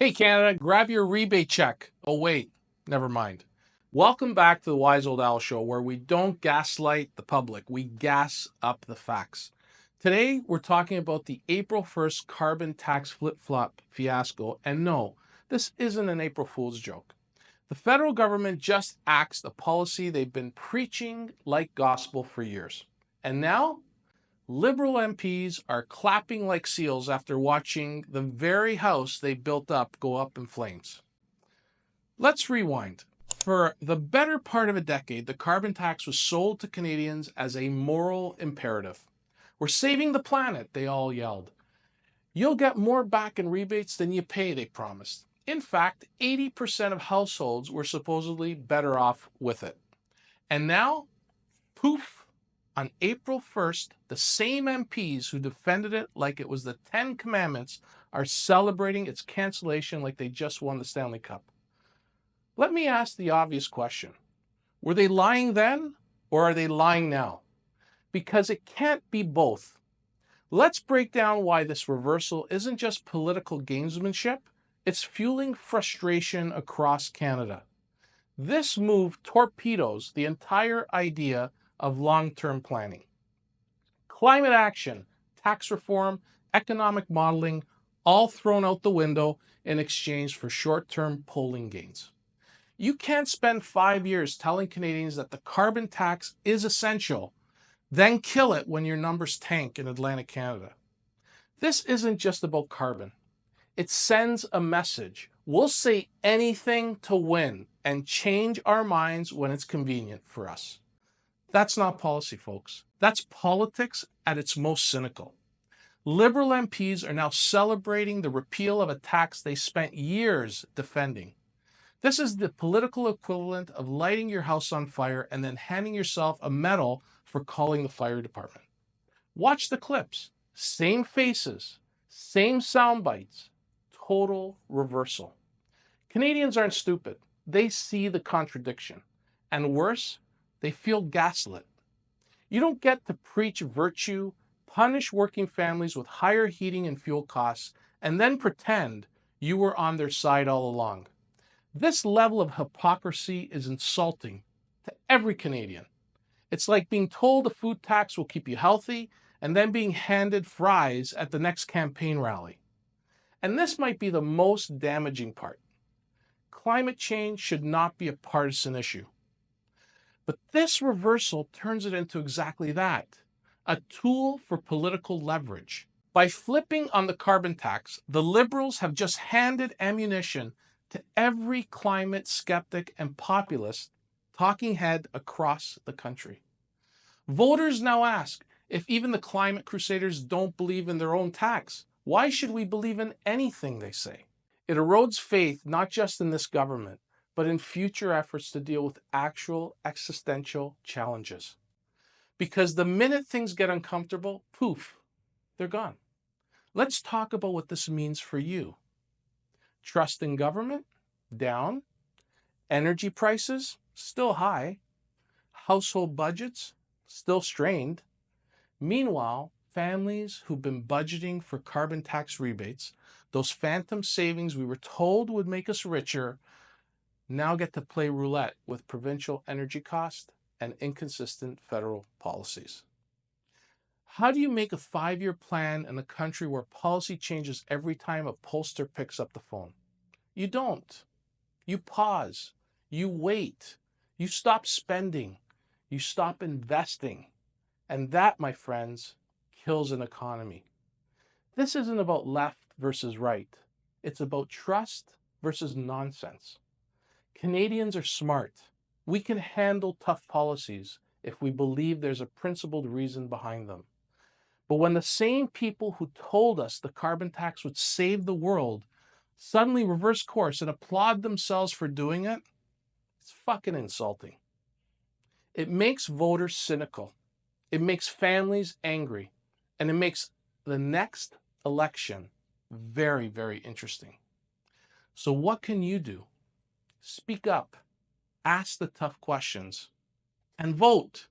Hey Canada, grab your rebate check. Oh wait, never mind. Welcome back to the Wise Old Owl Show, where we don't gaslight the public, we gas up the facts. Today, we're talking about the April 1st carbon tax flip-flop fiasco, and no, this isn't an April Fool's joke. The federal government just axed a policy they've been preaching like gospel for years. And now, Liberal MPs are clapping like seals after watching the very house they built up go up in flames. Let's rewind. For the better part of a decade, the carbon tax was sold to Canadians as a moral imperative. We're saving the planet, they all yelled. You'll get more back in rebates than you pay, they promised. In fact, 80% of households were supposedly better off with it. And now, poof, on April 1st, the same MPs who defended it like it was the Ten Commandments are celebrating its cancellation like they just won the Stanley Cup. Let me ask the obvious question. Were they lying then, or are they lying now? Because it can't be both. Let's break down why this reversal isn't just political gamesmanship, it's fueling frustration across Canada. This move torpedoes the entire idea of long-term planning. Climate action, tax reform, economic modeling, all thrown out the window in exchange for short-term polling gains. You can't spend 5 years telling Canadians that the carbon tax is essential, then kill it when your numbers tank in Atlantic Canada. This isn't just about carbon. It sends a message. We'll say anything to win and change our minds when it's convenient for us. That's not policy, folks. That's politics at its most cynical. Liberal MPs are now celebrating the repeal of a tax they spent years defending. This is the political equivalent of lighting your house on fire and then handing yourself a medal for calling the fire department. Watch the clips. Same faces, same sound bites, total reversal. Canadians aren't stupid. They see the contradiction. And worse, they feel gaslit. You don't get to preach virtue, punish working families with higher heating and fuel costs, and then pretend you were on their side all along. This level of hypocrisy is insulting to every Canadian. It's like being told a food tax will keep you healthy and then being handed fries at the next campaign rally. And this might be the most damaging part. Climate change should not be a partisan issue. But this reversal turns it into exactly that, a tool for political leverage. By flipping on the carbon tax, the Liberals have just handed ammunition to every climate skeptic and populist talking head across the country. Voters now ask, if even the climate crusaders don't believe in their own tax, why should we believe in anything they say? It erodes faith not just in this government, but in future efforts to deal with actual existential challenges. Because the minute things get uncomfortable, poof, they're gone. Let's talk about what this means for you. Trust in government? Down. Energy prices? Still high. Household budgets? Still strained. Meanwhile, families who've been budgeting for carbon tax rebates, those phantom savings we were told would make us richer, now get to play roulette with provincial energy costs and inconsistent federal policies. How do you make a 5-year plan in a country where policy changes every time a pollster picks up the phone? You don't. You pause. You wait. You stop spending. You stop investing. And that, my friends, kills an economy. This isn't about left versus right. It's about trust versus nonsense. Canadians are smart. We can handle tough policies if we believe there's a principled reason behind them. But when the same people who told us the carbon tax would save the world suddenly reverse course and applaud themselves for doing it, it's fucking insulting. It makes voters cynical. It makes families angry. And it makes the next election very, very interesting. So what can you do? Speak up, ask the tough questions, and vote.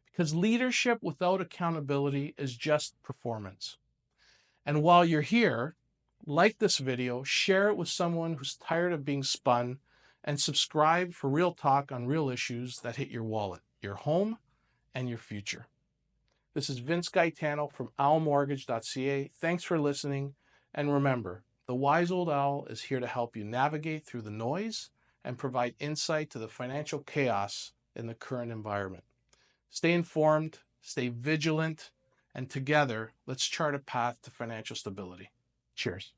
Because leadership without accountability is just performance. And while you're here, Like this video, share it with someone who's tired of being spun, and subscribe for real talk on real issues that hit your wallet, your home, and your future. This is Vince Gaetano from OwlMortgage.ca. Thanks for listening, and remember, the Wise Old Owl is here to help you navigate through the noise and provide insight to the financial chaos in the current environment. Stay informed, stay vigilant, and together, let's chart a path to financial stability. Cheers.